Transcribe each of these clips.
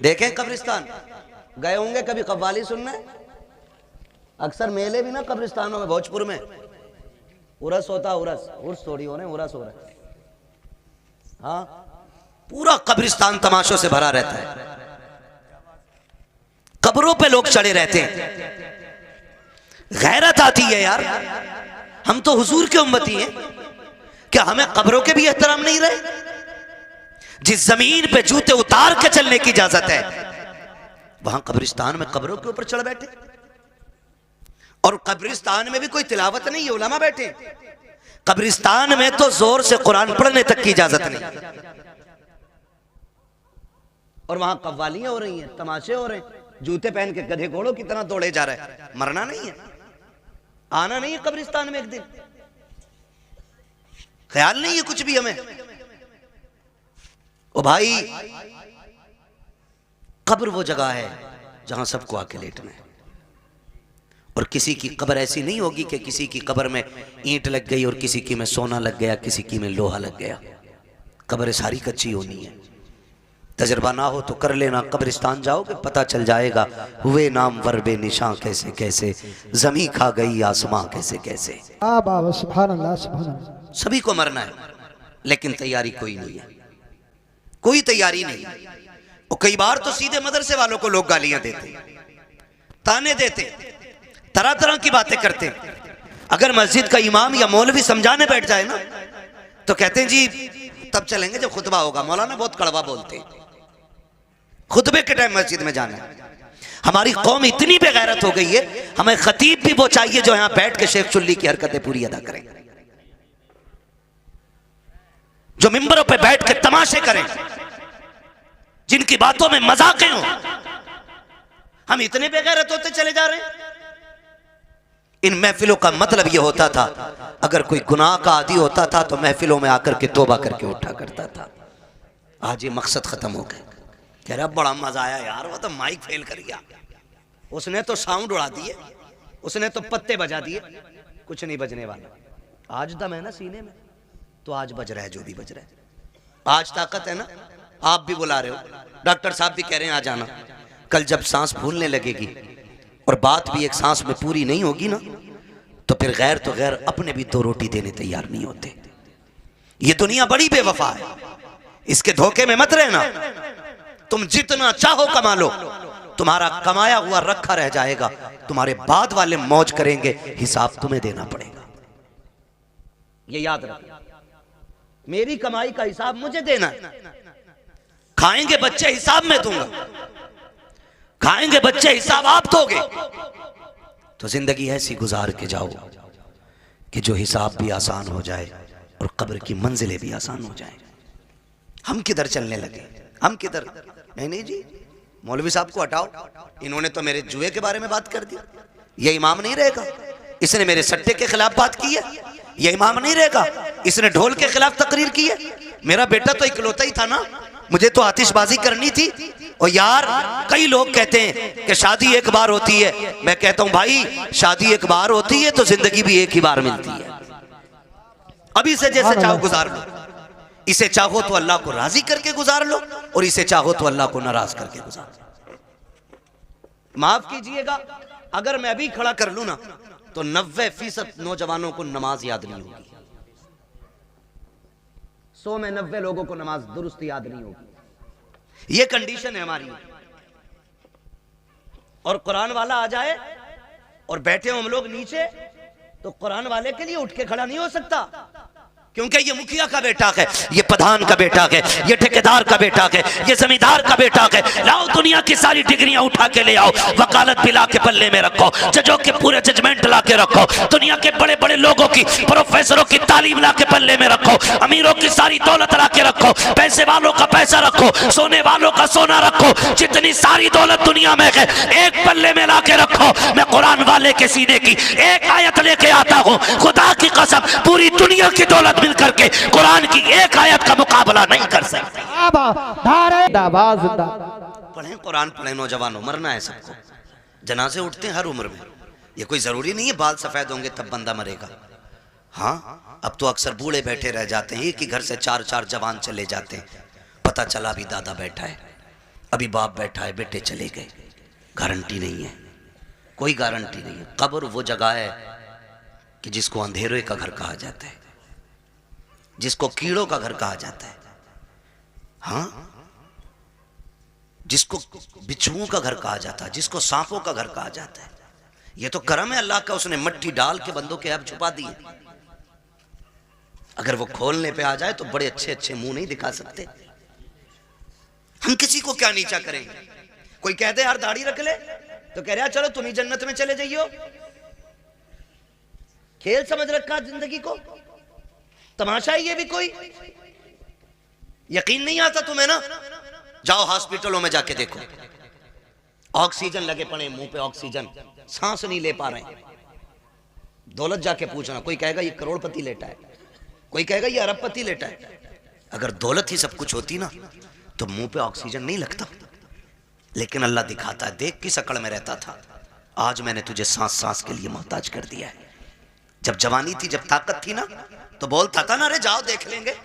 देखें कब्रिस्तान, गए होंगे कभी कव्वाली सुनने? अक्सर मेले भी ना कब्रिस्तानों में, भोजपुर में उरस होता, उर्स थोड़ी हो रहे, उरस हो रहा है। हाँ, पूरा कब्रिस्तान तमाशों से भरा रहता है, कब्रों पे लोग चढ़े रहते हैं। गैरत आती है यार, हम तो हुजूर के उम्मती हैं, क्या हमें कब्रों के भी एहतराम नहीं रहे? जिस जमीन पे जूते उतार के चलने की इजाजत है, वहां कब्रिस्तान में कब्रों के ऊपर चढ़ बैठे। और कब्रिस्तान में भी कोई तिलावत नहीं है, उलमा बैठे। कब्रिस्तान में तो जोर से कुरान पढ़ने तक की इजाजत नहीं, और वहां कव्वालियां हो रही हैं, तमाशे हो रहे हैं, जूते पहन के गधे घोड़ों की तरह दौड़े जा रहे हैं। मरना नहीं है, आना नहीं है कब्रिस्तान में एक दिन, ख्याल नहीं है कुछ भी हमें। ओ भाई, कब्र वो जगह है जहां सबको आके लेटना है, और किसी की कब्र ऐसी नहीं होगी कि किसी की कब्र में ईंट लग गई और किसी की में सोना लग गया, किसी की में लोहा लग गया। कब्र सारी कच्ची होनी है। तजर्बा ना हो तो कर लेना, कब्रिस्तान जाओगे पता चल जाएगा, हुए नाम वर्बे निशां कैसे कैसे, जमी खा गई आसमां कैसे कैसे। सुभान अल्लाह, सुभान अल्लाह। सभी को मरना है, लेकिन तैयारी कोई नहीं है, कोई तैयारी नहीं। और कई बार तो सीधे मदरसे वालों को लोग गालियां देते, ताने देते, तरह तरह की बातें करते। अगर मस्जिद का इमाम या मौलवी समझाने बैठ जाए ना, तो कहते हैं जी तब चलेंगे जब खुतबा होगा। मौलाना बहुत कड़वा बोलते हैं, खुतबे के टाइम मस्जिद में जाना है। हमारी कौम इतनी बेगैरत हो गई है, हमें खतीब भी वो चाहिए जो यहां बैठ के शेख चुल्ली की हरकतें पूरी अदा करें, जो मिंबरों पे बैठ के तमाशे करें, जिनकी बातों में मजाकें हो। हम इतने बेगैरत होते चले जा रहे हैं। इन महफिलों का मतलब यह होता था, अगर कोई गुनाह का आदी होता था तो महफिलों में आकर के तौबा करके उठा करता था। आज ये मकसद खत्म हो गया। कह रहा बड़ा मजा आया यार, वो तो माइक फेल कर गया, उसने तो साउंड उड़ा दिए, उसने तो पत्ते बजा दिए, कुछ नहीं बजने वाला। आज दम है ना सीने में, तो आज बज रहा है जो भी बज रहा है। आज ताकत है ना, आप भी बुला रहे हो, डॉक्टर साहब भी कह रहे हैं आ जाना। कल जब सांस फूलने लगेगी और बात भी एक सांस में पूरी नहीं होगी ना, तो फिर गैर तो गैर अपने भी दो रोटी देने तैयार नहीं होते। ये दुनिया बड़ी बेवफा है, इसके धोखे में मत रहना। तुम जितना चाहो कमा लो, तुम्हारा कमाया हुआ रखा रह जाएगा, तुम्हारे बाद वाले मौज करेंगे, हिसाब तुम्हें देना पड़ेगा। ये याद रखो, मेरी कमाई का हिसाब मुझे देना है। खाएंगे बच्चे हिसाब में दूंगा, खाएंगे बच्चे हिसाब आप दोगे। तो जिंदगी ऐसी गुजार के जाओ कि जो हिसाब भी आसान हो जाए और कब्र की मंजिलें भी आसान हो जाए। हम किधर चलने लगे, हम किधर? नहीं जी, मौलवी साहब को हटाओ, इन्होंने तो मेरे जुए के बारे में बात कर दी। ये इमाम नहीं रहेगा, इसने मेरे सट्टे के खिलाफ बात की है। ये इमाम नहीं रहेगा, इसने ढोल के खिलाफ तकरीर की है। मेरा बेटा तो इकलौता ही था ना, मुझे तो आतिशबाजी करनी थी। और यार कई लोग कहते हैं कि शादी एक बार होती है, मैं कहता हूं भाई शादी एक बार होती है तो जिंदगी भी एक ही बार मिलती है। अभी से जैसे चाहो गुजार लो, इसे चाहो तो अल्लाह को राजी करके गुजार लो, और इसे चाहो तो अल्लाह को नाराज करके गुजार लो। माफ कीजिएगा, अगर मैं अभी खड़ा कर लूं ना तो 90% नौजवानों को नमाज याद नहीं होगी। 100 में 90 लोगों को नमाज दुरुस्त याद नहीं होगी। ये कंडीशन है हमारी। और कुरान वाला आ जाए और बैठे हो हम लोग नीचे, तो कुरान वाले के लिए उठ के खड़ा नहीं हो सकता, क्योंकि ये मुखिया का बेटा है, ये प्रधान का बेटा है, ये ठेकेदार का बेटा है, ये जमींदार का बेटा है। लाओ दुनिया की सारी डिग्रियां उठा के ले आओ, वकालत भी ला के पल्ले में रखो, जजों के पूरे जजमेंट ला के रखो, दुनिया के बड़े बड़े लोगों की, प्रोफेसरों की तालीम ला के पल्ले में रखो, अमीरों की सारी दौलत ला के रखो, पैसे वालों का पैसा रखो, सोने वालों का सोना रखो, जितनी सारी दौलत दुनिया में है एक पल्ले में ला के रखो। मैं कुरान वाले के सीने की एक आयत लेके आता हूँ, खुदा की कसम पूरी दुनिया की दौलत मिलकर के कुरान की एक आयत का मुकाबला नहीं कर सकते। पढ़ें कुरान, पढ़ें नौजवानों, मरना है सबको। जनाजे उठते हैं हर उम्र में, ये कोई जरूरी नहीं है बाल सफेद होंगे तब बंदा मरेगा। हाँ, अब तो अक्सर बूढ़े बैठे रह जाते हैं, एक ही घर से 4-4 जवान चले जाते हैं, पता चला भी दादा बैठा है। अभी बाप बैठा है, बेटे चले गए, गारंटी नहीं है, कोई गारंटी नहीं है। कब्र वो जगह है कि जिसको अंधेरे का घर कहा जाता है, जिसको कीड़ों का घर कहा जाता है, हाँ, जिसको बिच्छुओं का घर कहा जाता है, जिसको सांपों का घर कहा जाता है। ये तो करम है अल्लाह का, उसने मट्टी डाल के बंदों के अब छुपा दिए। अगर वो खोलने पे आ जाए तो बड़े अच्छे अच्छे मुंह नहीं दिखा सकते। हम किसी को क्या नीचा करेंगे? कोई कह दे यार दाढ़ी रख ले, तो कह रहा चलो तुम ही जन्नत में चले जाइयो। खेल समझ रखा जिंदगी को, तमाशा है ये भी कोई। यकीन नहीं आता तुम्हें ना, जाओ हॉस्पिटलों में जाके देखो, ऑक्सीजन लगे पड़े मुंह पे, ऑक्सीजन, सांस नहीं ले पा रहे। दौलत जाके पूछना, कोई कहेगा ये करोड़पति लेटा है, कोई कहेगा ये अरबपति लेटा है। अगर दौलत ही सब कुछ होती ना तो मुंह पे ऑक्सीजन नहीं लगता। लेकिन अल्लाह दिखाता है, देख किस अकड़ में रहता था, आज मैंने तुझे सांस सांस के लिए मोहताज कर दिया है। जब जवानी थी, जब ताकत थी ना, तो बोलता था ना, अरे जाओ देख लेंगे,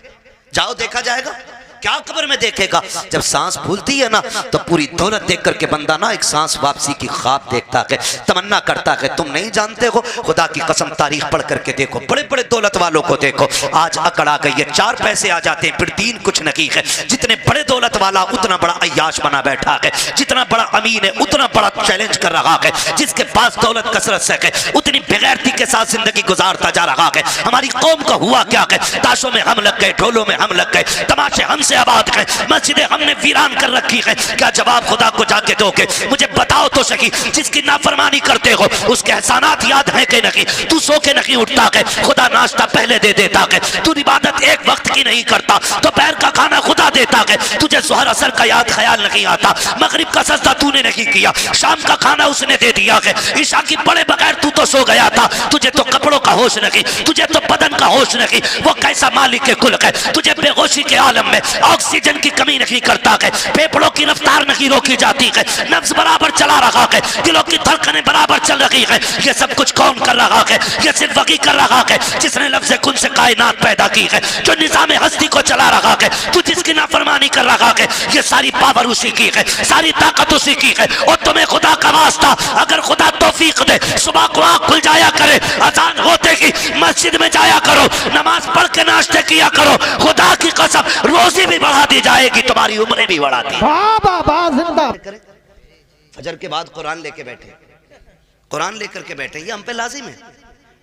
जाओ देखा जाएगा। क्या कब्र में देखेगा? जब सांस फूलती है ना तो पूरी दौलत देख करके बंदा ना एक सांस वापसी की ख्वाब देखता है, तमन्ना करता है। तुम नहीं जानते हो, खुदा की कसम तारीख पढ़ करके देखो, बड़े बड़े दौलत वालों को देखो, आज अकड़ आ गई है, 4 पैसे आ जाते हैं फिर दीन कुछ नहीं है। जितने बड़े दौलत वाला उतना बड़ा अय्याश बना बैठा है, जितना बड़ा अमीन है उतना बड़ा चैलेंज कर रहा है, जिसके पास दौलत कसरत से है उतनी बेगैरती के साथ जिंदगी गुजारता जा रहा है। हमारी कौम का हुआ क्या है? ताशों में हम लग गए, ढोलों में हम लग गए, तमाशे हमसे आबाद है, मस्जिदें हमने वीरान कर रखी है। क्या जवाब खुदा को जाके दोगे? मुझे बताओ तो सही, जिसकी नाफरमानी करते हो उसके एहसानात याद है कि नहीं? तू सो के नहीं उठता है, खुदा नाश्ता पहले दे देता है। तू इबादत एक वक्त की नहीं करता, दोपहर का खाना खुदा देता है। तुझे जोहर असर का याद ख्याल नहीं आता, मगरिब का सजदा तूने नहीं किया, शाम का खाना उसने दे दिया है, ईशा की पड़े बगैर तू तो सो गया था। तुझे तो कपड़ों का होश नहीं, तुझे तो बदन का होश नहीं। वो कैसा मालिक के कुल है, तुझे बेहोशी के आलम में ऑक्सीजन की कमी नहीं करता है, फेफड़ों की रफ्तार नहीं रोकी जाती है, नब्ज बराबर चला रहा है, दिलों की धड़कनें बराबर चल रही है। ये सब कुछ कौन कर रहा है? ये सिर्फ वही कर रहा है जिसने लफ्ज़ कुन से कायनात पैदा की है, जो निज़ाम हस्ती को चला रहा है। तू जिसकी नाफरमानी कर रहा है, ये सारी पावर उसी की है, सारी ताकत उसी की है। और तुम्हें खुदा का वास्ता, अगर खुदा तौफीक दे, सुबह को आँख खुल जाया करे, अजान होते ही मस्जिद में जाया करो, नमाज पढ़ के नाश्ते किया करो, खुदा की कसम रोजी भी बढ़ा दी जाएगी, तुम्हारी उम्रें भी बढ़ाती। फजर के बाद कुरान लेके बैठे, कुरान लेकर के बैठे, ये हम पे लाजिम है,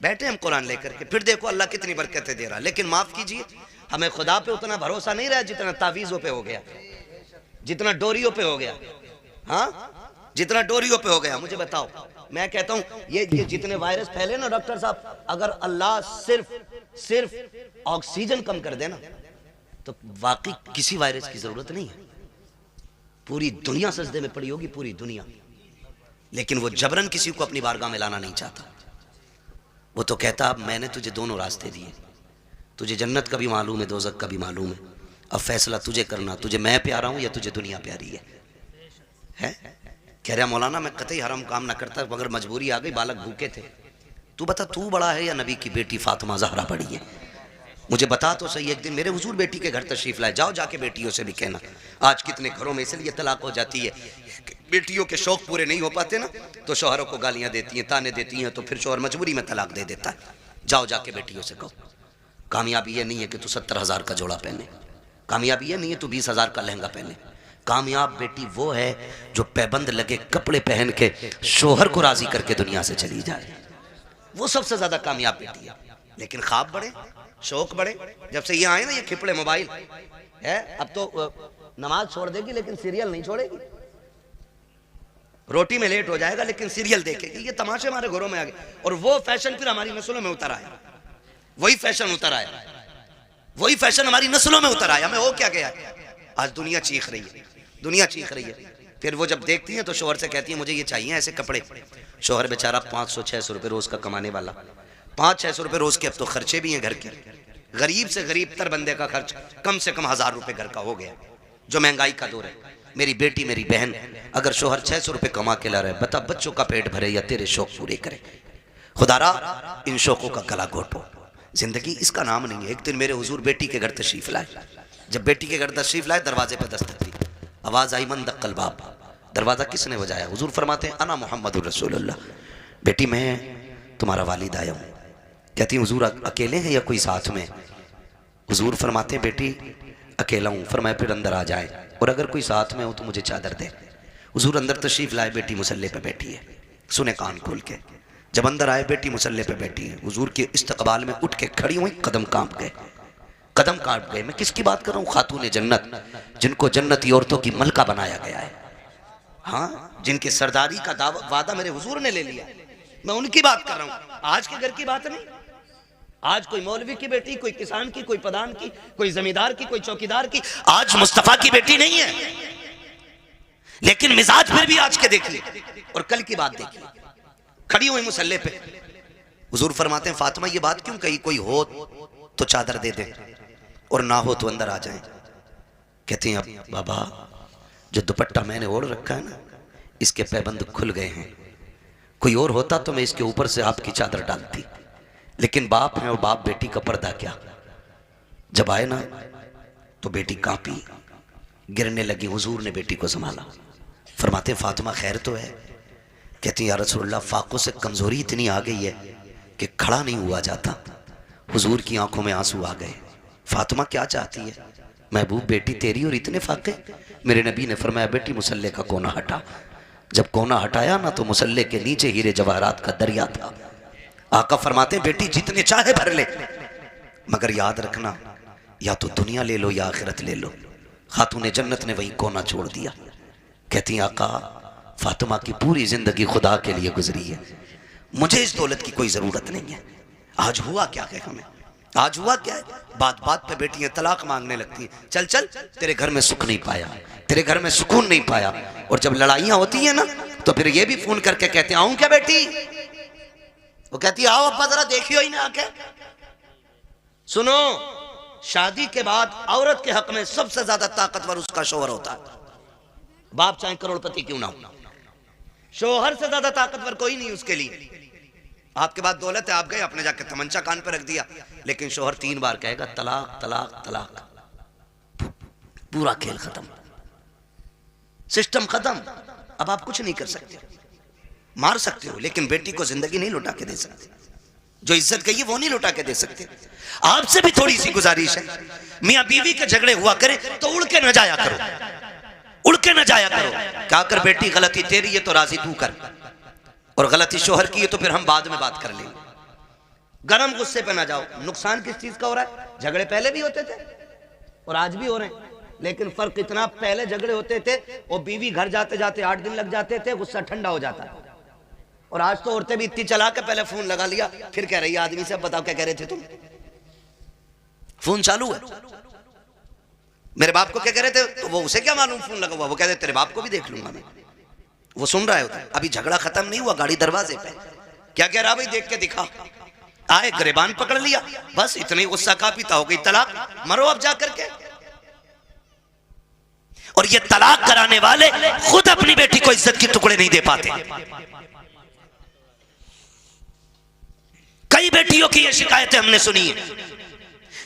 बैठे हम कुरान लेकर के, फिर देखो अल्लाह कितनी बरकतें दे रहा। लेकिन माफ कीजिए, हमें खुदा पे उतना भरोसा नहीं रहा जितना तावीज़ों पे हो गया, जितना डोरियों पे हो गया। हाँ, जितना डोरियों पे हो गया। मुझे बताओ, मैं कहता हूं ये जितने वायरस फैले ना डॉक्टर साहब, अगर अल्लाह सिर्फ ऑक्सीजन कम कर देना तो वाकई किसी वायरस की जरूरत नहीं है। पूरी दुनिया सजदे में पड़ी होगी, पूरी दुनिया। लेकिन वो जबरन किसी को अपनी बारगाह में लाना नहीं चाहता। वो तो कहता अब मैंने तुझे दोनों रास्ते दिए, तुझे जन्नत का भी मालूम है, दोज़ख का भी मालूम है, अब फैसला तुझे करना, तुझे मैं प्यारा हूं या तुझे दुनिया प्यारी है? कह रहा मौलाना मैं कतई हराम काम ना करता, मगर मजबूरी आ गई, बालक भूखे थे। तू बता, तू बड़ा है या नबी की बेटी फातिमा ज़हरा बड़ी है? मुझे बता तो सही। एक दिन मेरे हुजूर बेटी के घर तशरीफ लाए, जाओ जाके बेटियों से भी कहना। आज कितने घरों में इसलिए तलाक हो जाती है, बेटियों के शौक पूरे नहीं हो पाते ना, तो शौहरों को गालियां देती हैं, ताने देती हैं, तो फिर शौहर मजबूरी में तलाक दे देता है। जाओ जाके बेटियों से कहो, कामयाबी ये नहीं है कि तू 70,000 का जोड़ा पहने, कामयाबी ये नहीं है तू 20,000 का लहंगा पहने। कामयाब बेटी वो है जो पैबंद लगे कपड़े पहन के शौहर को राजी करके दुनिया से चली जाए, वो सबसे ज्यादा कामयाब बेटी है। लेकिन ख्वाब बड़े, शौक बड़े। जब से ये आए ना ये खिपड़े मोबाइल है, अब तो नमाज छोड़ देगी लेकिन सीरियल नहीं छोड़ेगी, रोटी में लेट हो जाएगा लेकिन सीरियल देखेगी। ये तमाशे हमारे घरों में आ गए, और वो फैशन फिर हमारी नस्लों में उतर आया, वही फैशन उतर आया, वही फैशन हमारी नस्लों में उतर आया। हमें हो क्या गया? आज दुनिया चीख रही है, दुनिया चीख रही है। फिर वो जब देखती है तो शोहर से कहती है मुझे ये चाहिए ऐसे कपड़े। शोहर बेचारा 500-600 रुपये रोज का कमाने वाला, 500-600 रुपये रोज के अब तो खर्चे भी हैं घर के। गरीब से गरीब तर बंदे का खर्च कम से कम 1000 रुपये घर का हो गया, जो महंगाई का दौर है। मेरी बेटी मेरी बहन, अगर शोहर 600 रुपये कमा के ला रहे, बता बच्चों का पेट भरे या तेरे शौक पूरे करे। खुदारा इन शौकों का गला घोटो, जिंदगी इसका नाम नहीं है। एक दिन मेरे हुजूर बेटी के घर तशरीफ लाए, जब बेटी के घर तशरीफ लाए दरवाजे पर दस्तक दी, आवाज आई मन दक्कल बाब, दरवाजा किसने बजाया? हुजूर फरमाते हैं अना मोहम्मदुर रसूलुल्लाह, बेटी मैं तुम्हारा वालिद आया हूँ। कहती हुजूर अकेले हैं या कोई साथ में? हुजूर फरमाते हैं बेटी अकेला हूँ। फरमाया फिर अंदर आ जाए, और अगर कोई साथ में हो तो मुझे चादर दे। हुजूर अंदर तशरीफ लाए, बेटी मुसल्ले पे बैठी है, सुने कान खोल के। जब अंदर आए बेटी मुसल्ले पे बैठी है, हुजूर के इस्तकबाल में उठ के खड़ी हुई, कदम कांप गए, कदम काट गए। मैं किसकी बात कर रहा हूँ? खातून जन्नत, जिनको जन्नती औरतों की मलका बनाया गया है, हाँ, जिनकी सरदारी का वादा मेरे हुजूर ने ले लिया, मैं उनकी बात कर रहा हूँ। आज के घर की बात नहीं। आज कोई मौलवी की बेटी, कोई किसान की, कोई प्रधान की, कोई जमींदार की, कोई चौकीदार की, आज मुस्तफा की बेटी नहीं है। लेकिन मिजाज फिर भी आज के देखिए, और कल की बात देखिए, खड़ी हुई मुसल्ले पे। हुजूर फरमाते हैं फातिमा ये बात क्यों कही? कोई हो तो चादर दे दे, और ना हो तो अंदर आ जाए। कहते हैं अब बाबा जो दुपट्टा मैंने ओढ़ रखा है ना, इसके पैबंद खुल गए हैं। कोई और होता तो मैं इसके ऊपर से आपकी चादर डालती, लेकिन बाप है और बाप बेटी का पर्दा क्या। जब आए ना तो बेटी कांपी, गिरने लगी। हुजूर ने बेटी को संभाला। फरमाते फातिमा खैर तो है? कहती या रसूलल्लाह फाकों से कमजोरी इतनी आ गई है कि खड़ा नहीं हुआ जाता। हुजूर की आंखों में आंसू आ गए। फातिमा क्या चाहती है? महबूब बेटी तेरी और इतने फाके? मेरे नबी ने फरमाया बेटी मुसल्ले का कोना हटा। जब कोना हटाया ना तो मुसल्ले के नीचे हीरे जवाहरात का दरिया था। आका फरमाते बेटी जितने चाहे भर ले, मगर याद रखना या तो दुनिया ले लो या आखिरत ले लो। खातून जन्नत ने वही कोना छोड़ दिया। कहती आका फातिमा की पूरी जिंदगी खुदा के लिए गुजरी है, मुझे इस दौलत की कोई जरूरत नहीं है। आज हुआ क्या है हमें? आज हुआ क्या है? बात बात पे बेटियां तलाक मांगने लगती हैं। चल चल तेरे घर में सुख नहीं पाया, तेरे घर में सुकून नहीं पाया। और जब लड़ाइयां होती हैं ना तो फिर ये भी फोन करके कहते हैं आऊं क्या बेटी? वो कहती है आओ अब्बा जरा देखियो ही ना आके। सुनो, शादी के बाद औरत के हक में सबसे ज्यादा ताकतवर उसका शोहर होता है, बाप चाहे करोड़पति क्यों ना हो। शोहर से ज्यादा ताकतवर कोई नहीं उसके लिए। आपके पास दौलत है, आप गए आपने जाके तमंचा कान पे रख दिया, लेकिन शोहर 3 बार कहेगा तलाक तलाक तलाक, पूरा खेल खत्म, सिस्टम खत्म। अब आप कुछ नहीं कर सकते, मार सकते हो लेकिन बेटी को जिंदगी नहीं लौटा के दे सकते। जो इज्जत गई है वो नहीं लौटा के दे सकते। आपसे भी थोड़ी सी गुजारिश है, मियां बीवी के झगड़े हुआ करे तो उड़ के न जाया करो, उड़ के न जाया करो। क्या कर बेटी गलती तेरी है तो राजी तू कर, और गलती शोहर की है तो फिर हम बाद में बात कर लेंगे। गरम गुस्से पे ना जाओ। नुकसान किस चीज का हो रहा है? झगड़े पहले भी होते थे और आज भी हो रहे हैं, लेकिन फर्क इतना, पहले झगड़े होते थे और बीवी घर जाते जाते 8 दिन लग जाते थे, गुस्सा ठंडा हो जाता है। और आज तो औरतें भी इतनी चला के पहले फोन लगा लिया, फिर कह रही है आदमी से बताओ क्या कह रहे थे तुम, फोन चालू है, मेरे बाप को क्या कह रहे थे, तो वो उसे क्या मालूम फोन लगा हुआ, वो कहते तेरे बाप को भी देख लूंगा मैं, वो सुन रहा है। अभी झगड़ा खत्म नहीं हुआ, गाड़ी दरवाजे पे, क्या कह रहा भाई देख के दिखा, आए गिरबान पकड़ लिया, बस इतने गुस्सा का पीता हो गई तलाक, मरो अब जा करके। और ये तलाक कराने वाले खुद अपनी बेटी को इज्जत के टुकड़े नहीं दे पाते। कई बेटियों की ये शिकायतें हमने सुनी है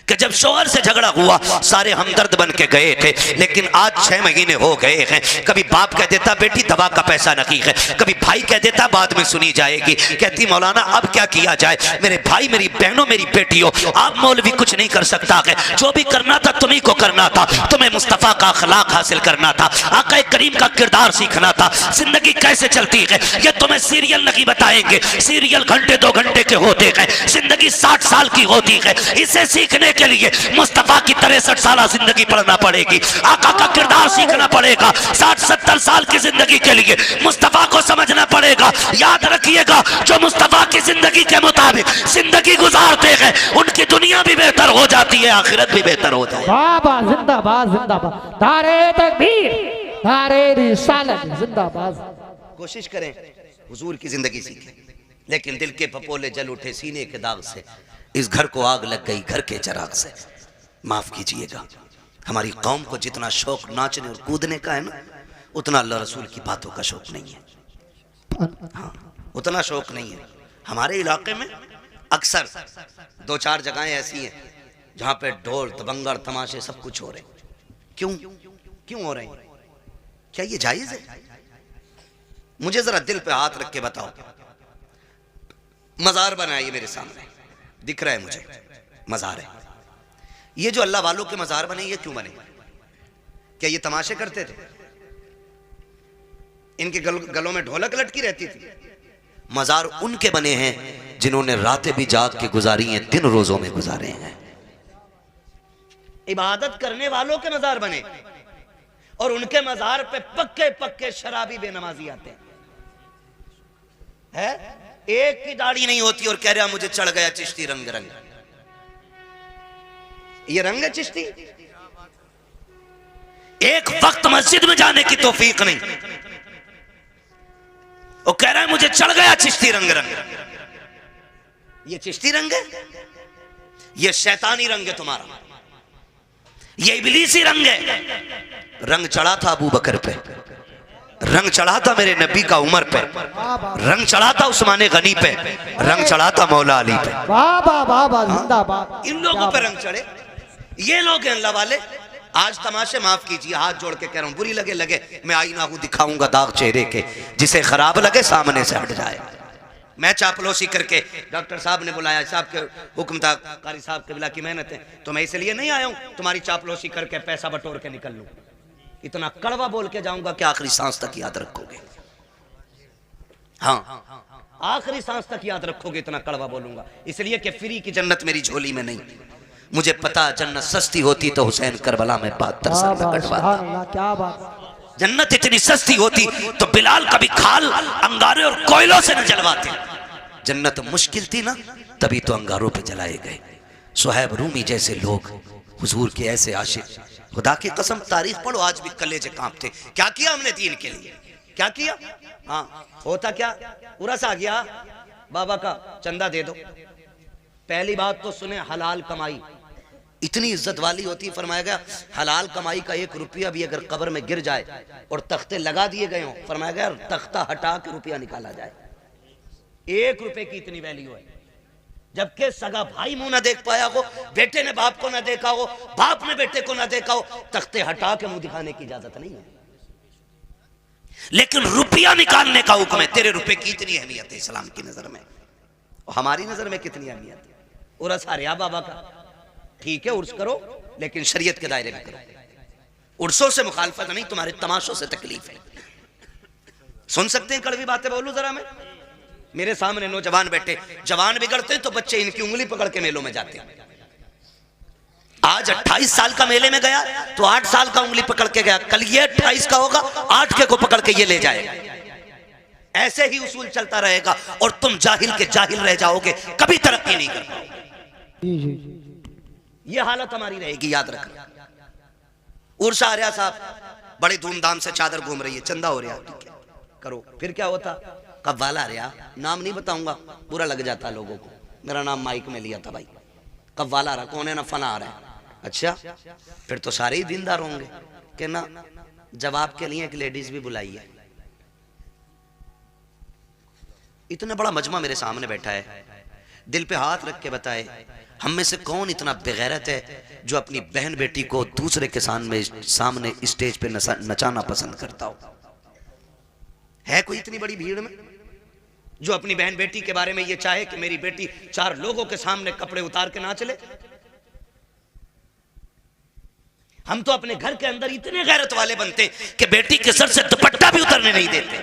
कि जब शौहर से झगड़ा हुआ सारे हमदर्द बन के गए थे, लेकिन आज 6 महीने हो गए हैं, कभी बाप कह देता बेटी दवा का पैसा नहीं है, कभी भाई कह देता बाद में सुनी जाएगी। कहती मौलाना अब क्या किया जाए, मेरे भाई मेरी बहनों मेरी बेटियों, आप मौलवी कुछ नहीं कर सकता है, जो भी करना था तुम्ही को करना था, तुम्हें मुस्तफा का अखलाक हासिल करना था, आका करीम का किरदार सीखना था। जिंदगी कैसे चलती है ये तुम्हें सीरियल नहीं बताएंगे, सीरियल घंटे 2 घंटे के होते हैं, जिंदगी 60 साल की होती है। इसे सीखने के लिए मुस्तफा की 63 साल जिंदगी पढ़ना पड़ेगी, आका का किरदार सीखना पड़ेगा। 60-70 साल की जिंदगी के लिए मुस्तफा को समझना पड़ेगा। याद रखिएगा जो मुस्तफा की जिंदगी के मुताबिक जिंदगी गुजारते हैं उनकी दुनिया भी बेहतर हो जाती है, आखिरत भी बेहतर हो जाती है। बाबा जिंदाबाद जिंदाबाद, नारे तकबीर, नारे रिसालत जिंदाबाद। कोशिश करें हुजूर की जिंदगी सीखें, लेकिन दिल के पपोले जल उठे सीने के दाग से, इस घर को आग लग गई घर के चिराग से। माफ कीजिएगा, हमारी कौम को जितना शौक नाचने और कूदने का है ना, उतना अल्लाह रसूल की बातों का शौक नहीं है। हाँ, उतना शौक नहीं है। हमारे इलाके में अक्सर 2-4 जगहें ऐसी हैं जहाँ पे ढोल दबंगर तमाशे सब कुछ हो रहे हैं। क्यों हो रहे हैं? क्या ये जायज है? मुझे जरा दिल पे हाथ रख के बताओ। मजार बनाइए मेरे सामने, दिख रहा है मुझे मजार है। ये जो अल्लाह वालों के मजार बने, ये क्यों बने? क्या ये तमाशे करते थे? इनके गलों में ढोलक लटकी रहती थी? मजार उनके बने हैं जिन्होंने रातें भी जाग के गुजारी हैं, दिन रोजों में गुजारे हैं। इबादत करने वालों के मजार बने और उनके मजार पे पक्के पक्के शराबी बेनमाजी आते हैं। एक की दाढ़ी नहीं होती और कह रहा मुझे चढ़ गया चिश्ती रंग रंग। ये रंग है चिश्ती? एक वक्त मस्जिद में जाने की तौफीक नहीं, वो कह रहा है मुझे चढ़ गया चिश्ती रंग रंग। ये चिश्ती रंग है? ये शैतानी रंग है तुम्हारा, ये इब्लीसी रंग है। रंग चढ़ा था अबू बकर पे, रंग चढ़ा था मेरे नबी का उमर पे, रंग चढ़ा था उस्माने गनी पे, रंग चढ़ा था मौला अली पे। बाबा बाबा जिंदाबाद। इन लोगों पे रंग चढ़े, ये लोग हैं अल्लाह वाले। आज तमाशे माफ कीजिए, हाथ जोड़ के कह रहा हूं, बुरी लगे लगे, मैं आईना हूं दिखाऊंगा दाग चेहरे के, जिसे खराब लगे सामने से हट जाए। मैं चापलूसी करके, डॉक्टर साहब ने बुलाया, साहब के हुक्म था, कारी साहब के बिला की मेहनत है, तो मैं इसलिए नहीं आया हूं तुम्हारी चापलूसी करके पैसा बटोर के निकल लूं। इतना कड़वा बोल के जाऊंगा कि आखिरी सांस तक याद रखोगे। हाँ, आखिरी सांस तक याद रखोगे, इतना कड़वा बोलूंगा। इसलिए कि फ्री की जन्नत मेरी झोली में नहीं। मुझे पता जन्नत सस्ती होती तो हुसैन करबला में 72 साल कटवाता। क्या बात। जन्नत इतनी सस्ती होती तो बिलाल कभी खाल अंगारे और कोयलों से न जलवाते। जन्नत मुश्किल थी ना, तभी तो अंगारों पे जलाए गए। सुहैब रूमी जैसे लोग, हुजूर के ऐसे आशिक, खुदा की कसम तारीख पढ़ो, आज भी कलेजे कांपते। क्या किया हमने दीन के लिए? क्या किया? हाँ, होता क्या, उरस आ गया, बाबा का चंदा दे दो। पहली बात तो सुने, हलाल कमाई इतनी इज्जत वाली होती। फरमाया गया हलाल कमाई का 1 रुपया भी अगर कब्र में गिर जाए और तख्ते लगा दिए गए हों, फरमाया गया तख्ता हटा के रुपया निकाला जाए। 1 रुपए की इतनी वैल्यू है। जबकि सगा भाई मुंह ना देख पाया हो, बेटे ने बाप को ना देखा हो, बाप ने बेटे को ना देखा हो, तख्ते हटा के मुंह दिखाने की इजाजत नहीं है। लेकिन रुपया निकालने का हुक्म है। तेरे रुपए की इतनी अहमियत है इस्लाम की नजर में, और हमारी नजर में कितनी अहमियत है। उर्स आ रहा बाबा का, ठीक है उर्स करो, लेकिन शरीयत के दायरे में करो। उर्सों से मुखालफत नहीं, तुम्हारे तमाशों से तकलीफ है। सुन सकते हैं कड़वी बातें? बोलूं जरा मैं? मेरे सामने नौजवान बैठे, जवान बिगड़ते हैं तो बच्चे इनकी उंगली पकड़ के मेलों में जाते हैं। आज 28 साल का मेले में गया तो 8 साल का उंगली पकड़ के गया, कल ये 28 का होगा, 8 के को पकड़ के ये ले जाएगा। ऐसे ही उसूल चलता रहेगा और तुम जाहिल के जाहिल रह जाओगे, कभी तरक्की नहीं कर पाओगे। ये हालत हमारी रहेगी, याद रखना। उर्स आ रहा साहब, बड़े धूमधाम से चादर घूम रही है, चंदा हो रहा, ठीक है करो। फिर क्या होता? कव्वाला रहा, नाम नहीं बताऊंगा, बुरा लग जाता लोगों को, मेरा नाम माइक में लिया था भाई। कव्वाला रहा, कौन है ना, फना आ रहा है। अच्छा, फिर तो सारे ही दीनदार होंगे कि ना। जवाब के लिए एक लेडीज भी बुलाई है। इतना बड़ा मजमा मेरे सामने बैठा है, दिल पे हाथ रख के बताए, हम में से कौन इतना बेगैरत है जो अपनी बहन बेटी को दूसरे के सामने स्टेज पे नचाना पसंद करता हो? है कोई इतनी बड़ी भीड़ में जो अपनी बहन बेटी के बारे में ये चाहे कि मेरी बेटी 4 लोगों के सामने कपड़े उतार के ना चले? हम तो अपने घर के अंदर इतने गैरत वाले बनते कि बेटी के सर से दुपट्टा भी उतरने नहीं देते।